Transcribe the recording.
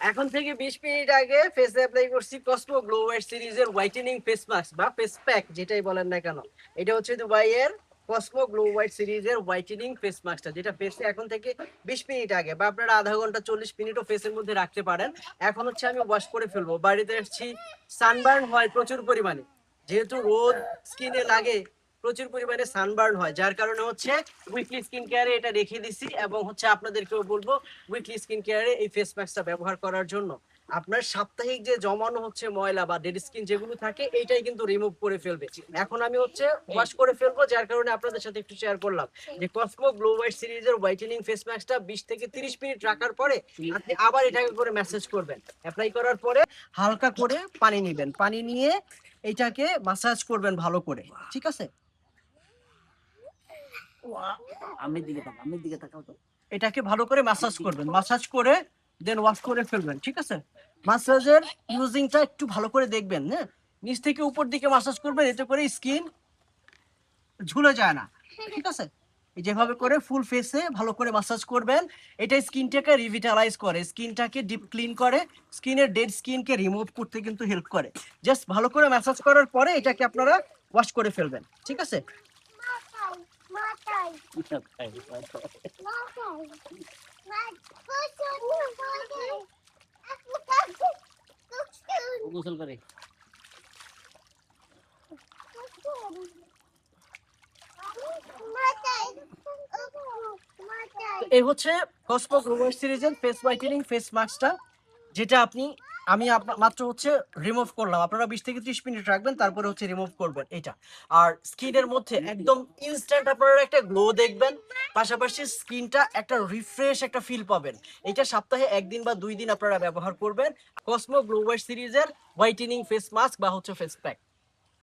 এখন থেকে 20 মিনিট আগে ফেসে অ্যাপ্লাই করছি কসমো গ্লো হোয়াইট সিরিজের হোয়াইটেনিং ফেস মাস্ক বা ফেস প্যাক যেটাই বলেন না কেন। এটা হচ্ছে দুবাইয়ের কসমো গ্লো হোয়াইট সিরিজের হোয়াইটেনিং ফেস মাস্কটা, যেটা ফেসে এখন থেকে 20 মিনিট আগে বা আপনারা আধা ঘন্টা 40 মিনিটও ফেসের মধ্যে রাখতে পারেন। এখন হচ্ছে আমি ওয়াশ করে ফেলবো। বাড়িতে এসেছি, সানবার্ন হয় প্রচুর পরিমাণে, যেহেতু রোদ স্কিনে লাগে, প্রচুর পরিমাণে সানবার্ন হয়, যার কারণে হচ্ছে উইকলি স্কিন কেয়ারে এটা রেখে দিছি এবং হচ্ছে আপনাদেরকেও বলবো উইকলি স্কিন কেয়ারে এই ফেস মাস্কটা ব্যবহার করার জন্য। আপনার সাপ্তাহিক যে জমানো হচ্ছে ময়লা বা ডেড স্কিন যেগুলো থাকে এইটাই কিন্তু রিমুভ করে ফেলবে। এখন আমি হচ্ছে ওয়াশ করে ফেলবো, যার কারণে আপনাদের সাথে একটু শেয়ার করলাম যে কসমো গ্লো হোয়াইট সিরিজের হোয়াইটেনিং ফেস মাস্কটা 20 থেকে 30 মিনিট রাখার পরে আপনি আবার এটাকে করে ম্যাসেজ করবেন। অ্যাপ্লাই করার পরে হালকা করে পানি নেবেন, পানি নিয়ে এইটাকে মাসাজ করবেন ভালো করে, ঠিক আছে? আমি দিকে তাকাও তো। এটাকে ভালো করে ম্যাসাজ করবেন, ম্যাসাজ করে দেন ওয়াশ করে ফেলবেন, ঠিক আছে? ম্যাসাজের ইউজিংটা একটু ভালো করে দেখবেন, হ্যাঁ? নিচ থেকে উপর দিকে ম্যাসাজ করবেন, এতে করে স্কিন ঝুলে যায় না, ঠিক আছে? যেভাবে করে ফুল ফেসে ভালো করে ম্যাসাজ করবেন, এটা স্কিনটাকে রিভিটালাইজ করে, স্কিনটাকে ডিপ ক্লিন করে, স্কিনের ডেড স্কিনকে রিমুভ করতে কিন্তু হেল্প করে। জাস্ট ভালো করে ম্যাসাজ করার পরে এটাকে আপনারা ওয়াশ করে ফেলবেন, ঠিক আছে? গোসল করে এই হচ্ছে কসমো গ্লো হোয়াইট সিরিজের ফেস হোয়াইটেনিং ফেস মাস্কটা, যেটা আমি মাত্র হচ্ছে রিমুভ করলাম। আপনারা 20 থেকে 30 মিনিট রাখবেন, তারপরে হচ্ছে রিমুভ করবেন এটা। আর স্কিনের মধ্যে একদম ইনস্ট্যান্ট আপনারা একটা গ্লো দেখবেন, পাশাপাশি স্কিনটা একটা রিফ্রেশ একটা ফিল পাবেন। এটা সপ্তাহে 1 দিন বা 2 দিন আপনারা ব্যবহার করবেন কসমো গ্লো হোয়াইট সিরিজের হোয়াইটেনিং ফেস মাস্ক বা হচ্ছে ফেস প্যাক।